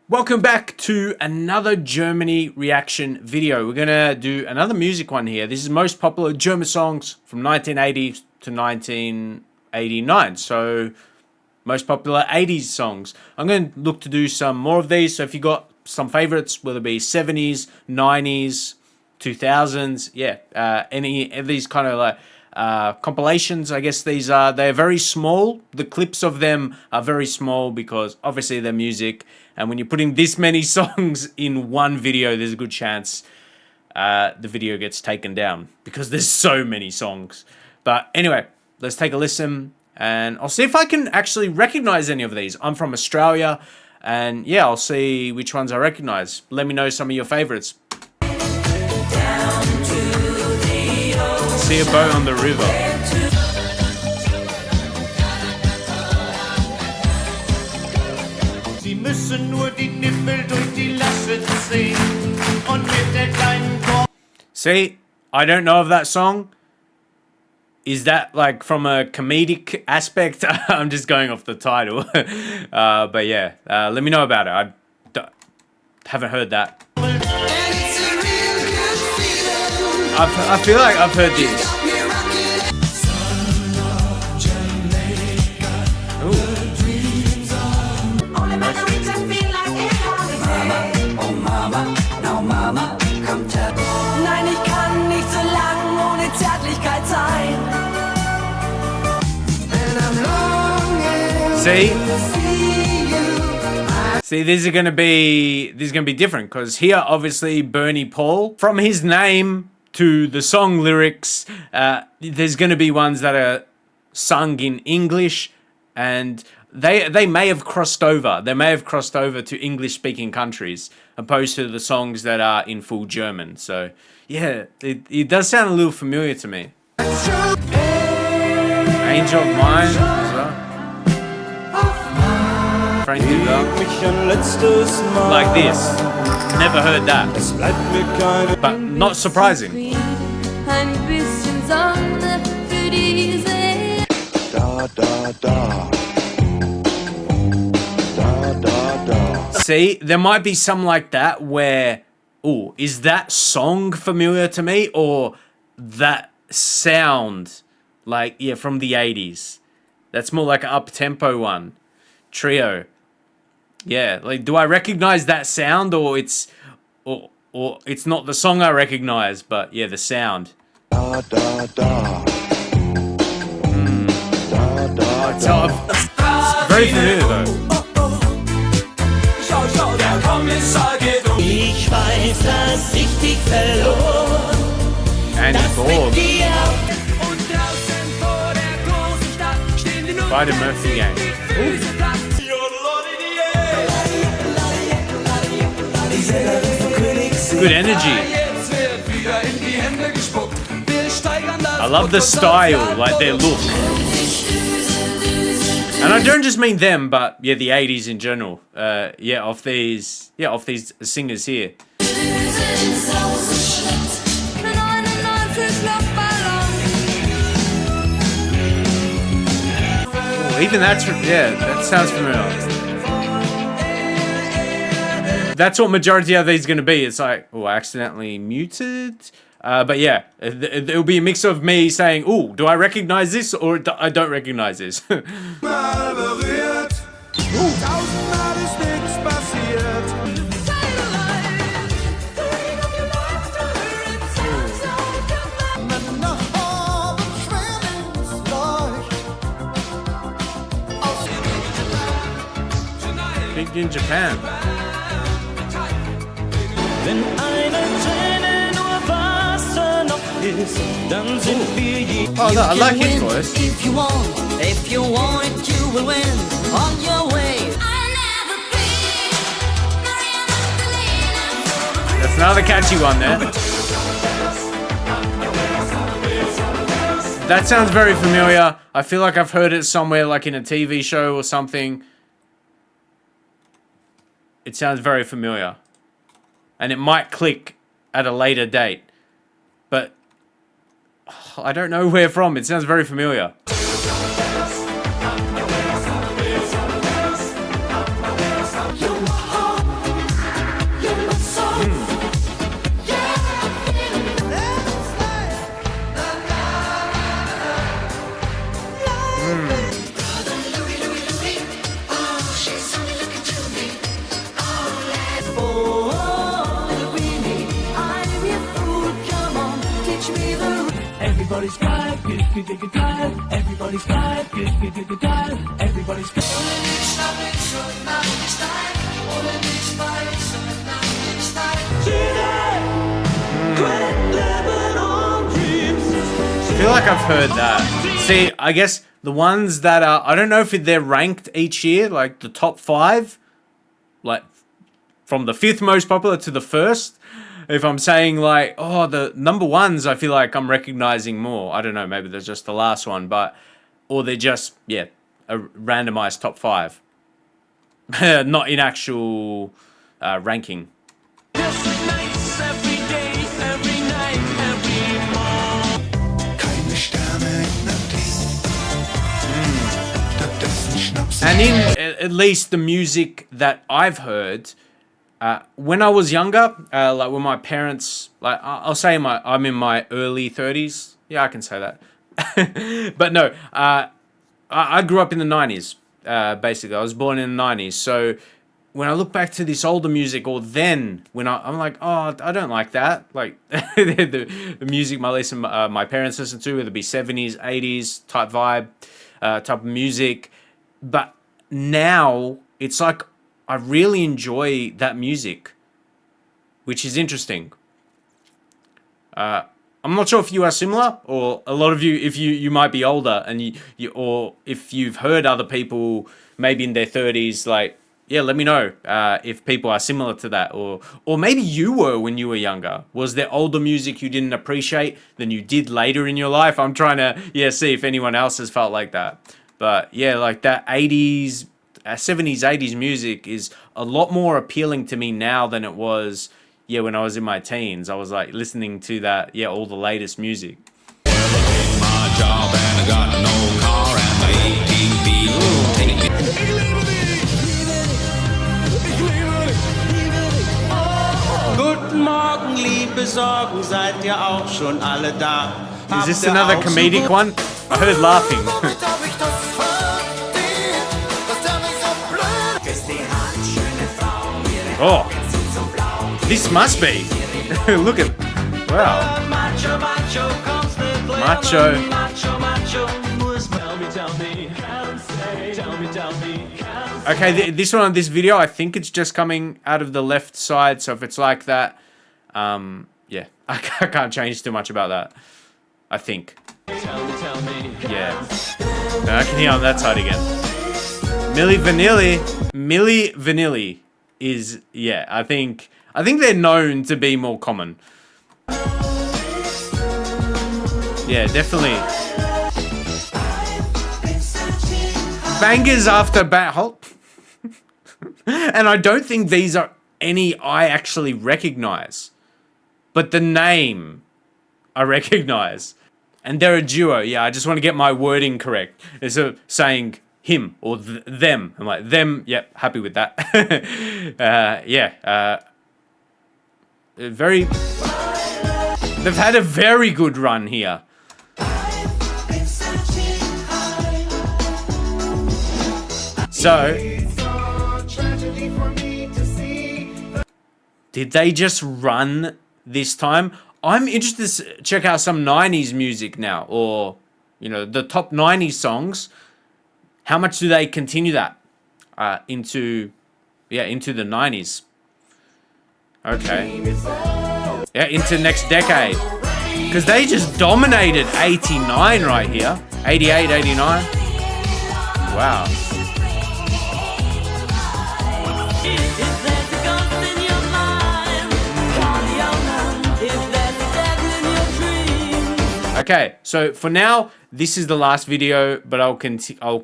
Welcome back to another Germany reaction video. We're gonna do another music one here. This is most popular German songs from 1980 to 1989. So most popular 80s songs. I'm going to look to do some more of these. So if you got some favorites, whether it be 70s, 90s, 2000s, any of these kind of like compilations, I guess they're very small. The clips of them are very small because obviously they're music, and when you're putting this many songs in one video, there's a good chance the video gets taken down because there's so many songs. But anyway, let's take a listen, and I'll see if I can actually recognize any of these. I'm from Australia, and yeah, I'll see which ones I recognize. Let me know some of your favorites. See a boat on the river. Sie müssen nur die Nippel durch die Lasche ziehen und mit der kleinen Korb. See, I don't know of that song. Is that like from a comedic aspect? I'm just going off the title. But yeah, let me know about it. Haven't heard that. I feel like I've heard this. Nein, ich kann nicht so lang ohne Zärtlichkeit sein. See, these are gonna be different because here, obviously, Bernie Paul. From his name to the song lyrics, there's gonna be ones that are sung in English, and they may have crossed over. They may have crossed over to English-speaking countries, opposed to the songs that are in full German. So yeah, it does sound a little familiar to me. Angel of Mine as well. Frank like this. Never heard that. But not surprising. See, there might be some like that where, oh, is that song familiar to me, or that sound, like, yeah, from the 80s? That's more like an up-tempo one. Trio. Yeah, like, do I recognize that sound, or it's it's not the song I recognize, but yeah, the sound. It's very familiar though. And Bob. By the Murphy Gang. Ooh. Good energy. I love the style, like their look. And I don't just mean them, but yeah, the 80s in general. Yeah, of these singers here. Oh, even that sounds familiar. That's what majority of these going to be. It's like, oh, I accidentally muted. But yeah, it'll be a mix of me saying, oh, do I recognize this, or I don't recognize this. Big in Japan. Oh no, I like his voice. If you want it, you will win. On your way. That's another catchy one there. That sounds very familiar. I feel like I've heard it somewhere, like in a TV show or something. It sounds very familiar. And it might click at a later date. But I don't know where from. It sounds very familiar. I feel like I've heard that. See, I guess the ones that are, I don't know if they're ranked each year, like the top 5, like from the 5th most popular to the 1st. If I'm saying like, oh, the number ones, I feel like I'm recognizing more. I don't know, maybe there's just the last one, but, or they're just, yeah, a randomized top 5. Not in actual ranking. And in at least the music that I've heard, when I was younger, like when my parents, like I'll say I'm in my early 30s. Yeah, I can say that. But no, I grew up in the 90s, basically. I was born in the 90s. So when I look back to this older music, or then when I'm like, oh, I don't like that. Like the music my parents listen to, whether it be 70s, 80s type vibe, type of music. But now it's like I really enjoy that music, which is interesting. I'm not sure if you are similar, or a lot of you, if you might be older, and you or if you've heard other people maybe in their 30s, like, yeah, let me know if people are similar to that, or maybe you were when you were younger. Was there older music you didn't appreciate than you did later in your life? I'm trying to see if anyone else has felt like that. But yeah, like that 80s, 70s, 80s music is a lot more appealing to me now than it was, when I was in my teens. I was like listening to that, all the latest music. Guten Morgen, liebe Sorgen, seid ihr auch schon alle da? Is this another comedic one? I heard laughing. Oh, this must be. Look at, wow. Macho. Okay, this one on this video, I think it's just coming out of the left side. So if it's like that, yeah, I can't change too much about that. I think. Yeah. No, I can hear on that side again. Milli Vanilli is, I think they're known to be more common. Yeah, definitely. Bangers after halt. And I don't think these are any I actually recognize. But the name I recognize. And they're a duo. Yeah, I just want to get my wording correct. It's saying him or them. I'm like, them, yep, happy with that. Very... They've had a very good run here. So... Did they just run this time? I'm interested to check out some 90s music now, or, the top 90s songs. How much do they continue that into the 90s? Okay. Yeah, into next decade. Because they just dominated 89 right here. 88, 89. Wow. Okay, so for now, this is the last video, but I'll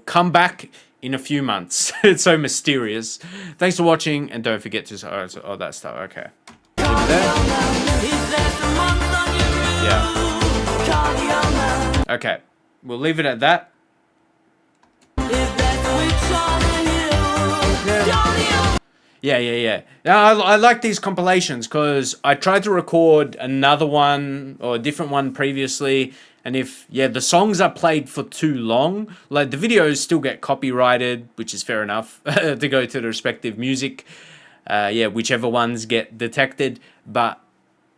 come back in a few months. It's so mysterious. Thanks for watching, and don't forget to that stuff. Okay. Leave it there. Yeah. Okay, we'll leave it at that. Yeah. I like these compilations because I tried to record another one or a different one previously, and if the songs are played for too long, like the videos still get copyrighted, which is fair enough to go to the respective music, whichever ones get detected. But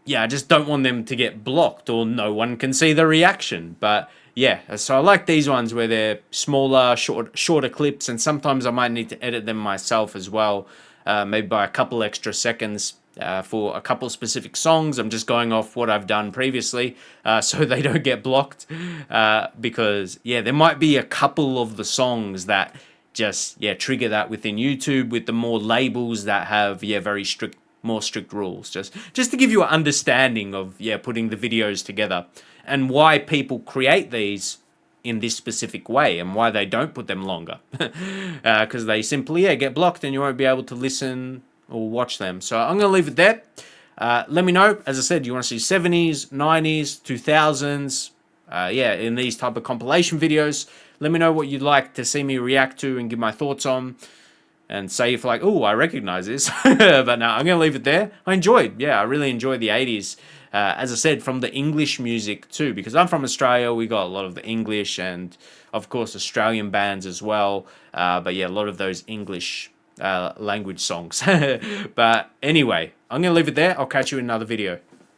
yeah, I just don't want them to get blocked or no one can see the reaction. But yeah, so I like these ones where they're smaller, shorter clips, and sometimes I might need to edit them myself as well, maybe by a couple extra seconds. For a couple specific songs, I'm just going off what I've done previously, so they don't get blocked. Because yeah, there might be a couple of the songs that just trigger that within YouTube with the more labels that have very more strict rules. Just to give you an understanding of putting the videos together and why people create these in this specific way and why they don't put them longer, because they simply get blocked and you won't be able to listen or watch them. So I'm going to leave it there. Let me know, as I said, you want to see 70s, 90s, 2000s, in these type of compilation videos. Let me know what you'd like to see me react to and give my thoughts on, and say if like, oh, I recognize this. But no, I'm going to leave it there. I really enjoyed the 80s. As I said, from the English music too, because I'm from Australia, we got a lot of the English and, of course, Australian bands as well. But yeah, a lot of those English language songs. But anyway, I'm going to leave it there. I'll catch you in another video.